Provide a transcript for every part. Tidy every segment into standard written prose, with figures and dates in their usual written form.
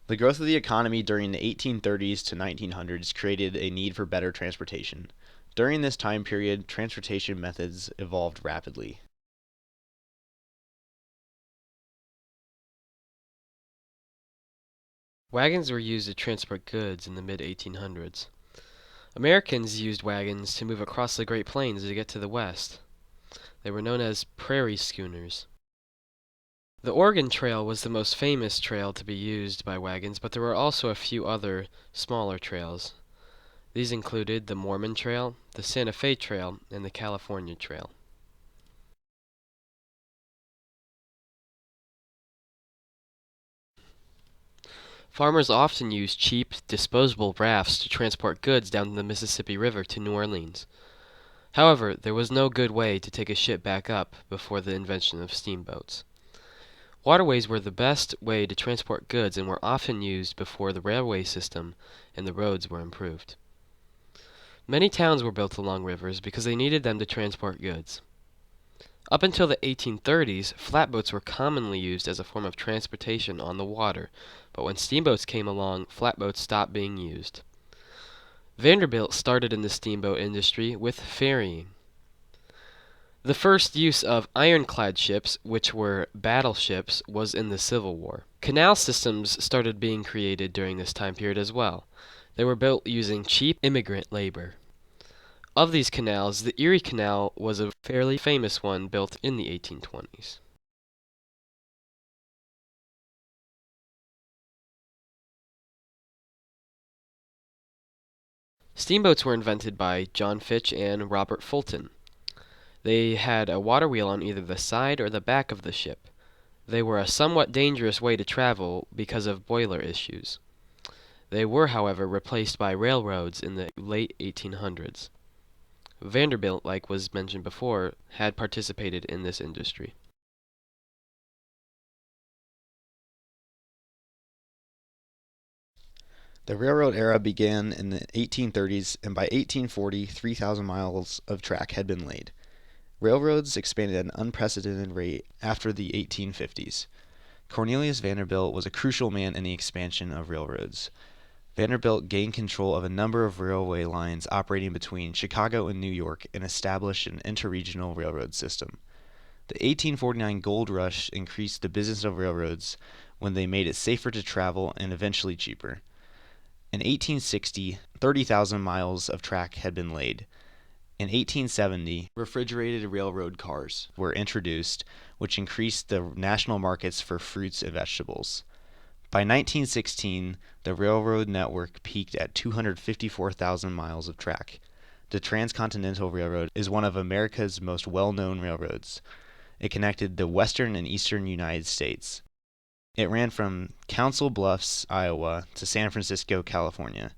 The growth of the economy during the 1830s to 1900s created a need for better transportation. During this time period, transportation methods evolved rapidly. Wagons were used to transport goods in the mid-1800s. Americans used wagons to move across the Great Plains to get to the west. They were known as prairie schooners. The Oregon Trail was the most famous trail to be used by wagons, but there were also a few other smaller trails. These included the Mormon Trail, the Santa Fe Trail, and the California Trail. Farmers often used cheap, disposable rafts to transport goods down the Mississippi River to New Orleans. However, there was no good way to take a ship back up before the invention of steamboats. Waterways were the best way to transport goods and were often used before the railway system and the roads were improved. Many towns were built along rivers because they needed them to transport goods. Up until the 1830s, flatboats were commonly used as a form of transportation on the water, but when steamboats came along, flatboats stopped being used. Vanderbilt started in the steamboat industry with ferrying. The first use of ironclad ships, which were battleships, was in the Civil War. Canal systems started being created during this time period as well. They were built using cheap immigrant labor. Of these canals, the Erie Canal was a fairly famous one built in the 1820s. Steamboats were invented by John Fitch and Robert Fulton. They had a water wheel on either the side or the back of the ship. They were a somewhat dangerous way to travel because of boiler issues. They were, however, replaced by railroads in the late 1800s. Vanderbilt, like was mentioned before, had participated in this industry. The railroad era began in the 1830s, and by 1840, 3,000 miles of track had been laid. Railroads expanded at an unprecedented rate after the 1850s. Cornelius Vanderbilt was a crucial man in the expansion of railroads. Vanderbilt gained control of a number of railway lines operating between Chicago and New York and established an interregional railroad system. The 1849 gold rush increased the business of railroads when they made it safer to travel and eventually cheaper. In 1860, 30,000 miles of track had been laid. In 1870, refrigerated railroad cars were introduced, which increased the national markets for fruits and vegetables. By 1916, the railroad network peaked at 254,000 miles of track. The Transcontinental Railroad is one of America's most well-known railroads. It connected the western and eastern United States. It ran from Council Bluffs, Iowa, to San Francisco, California.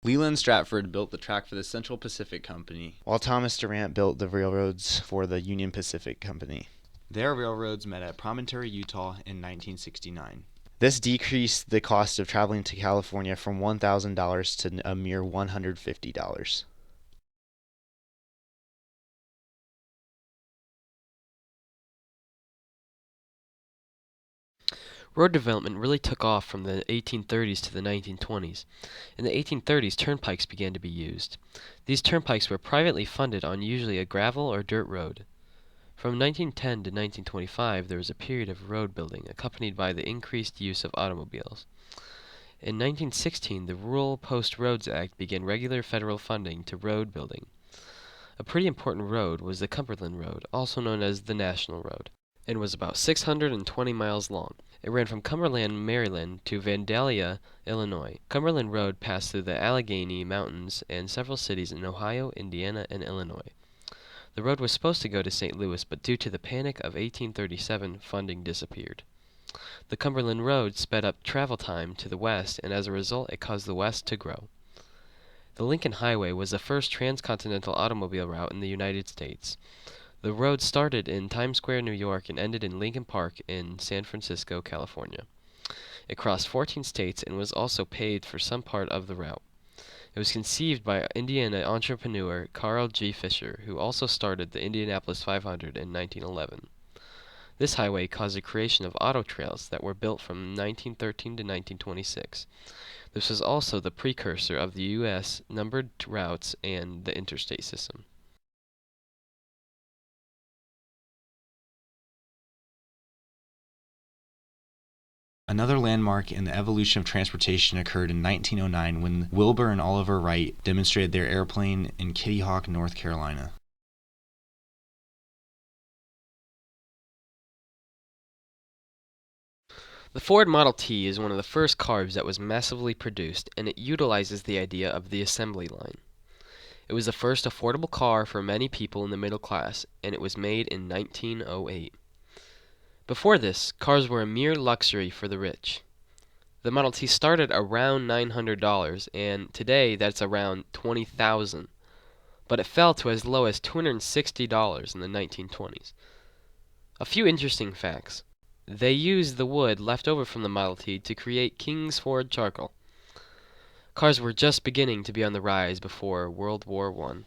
Leland Stratford built the track for the Central Pacific Company, while Thomas Durant built the railroads for the Union Pacific Company. Their railroads met at Promontory, Utah in 1969. This decreased the cost of traveling to California from $1,000 to a mere $150. Road development really took off from the 1830s to the 1920s. In the 1830s, turnpikes began to be used. These turnpikes were privately funded on usually a gravel or dirt road. From 1910 to 1925, there was a period of road building, accompanied by the increased use of automobiles. In 1916, the Rural Post Roads Act began regular federal funding to road building. A pretty important road was the Cumberland Road, also known as the National Road, and was about 620 miles long. It ran from Cumberland, Maryland to Vandalia, Illinois. Cumberland Road passed through the Allegheny Mountains and several cities in Ohio, Indiana, and Illinois. The road was supposed to go to St. Louis, but due to the Panic of 1837, funding disappeared. The Cumberland Road sped up travel time to the west, and as a result, it caused the West to grow. The Lincoln Highway was the first transcontinental automobile route in the United States. The road started in Times Square, New York, and ended in Lincoln Park in San Francisco, California. It crossed 14 states and was also paved for some part of the route. It was conceived by Indiana entrepreneur Carl G. Fisher, who also started the Indianapolis 500 in 1911. This highway caused the creation of auto trails that were built from 1913 to 1926. This was also the precursor of the U.S. numbered routes and the interstate system. Another landmark in the evolution of transportation occurred in 1909 when Wilbur and Oliver Wright demonstrated their airplane in Kitty Hawk, North Carolina. The Ford Model T is one of the first cars that was massively produced, and it utilizes the idea of the assembly line. It was the first affordable car for many people in the middle class, and it was made in 1908. Before this, cars were a mere luxury for the rich. The Model T started around $900, and today that's around $20,000, but it fell to as low as $260 in the 1920s. A few interesting facts. They used the wood left over from the Model T to create Kingsford charcoal. Cars were just beginning to be on the rise before World War I.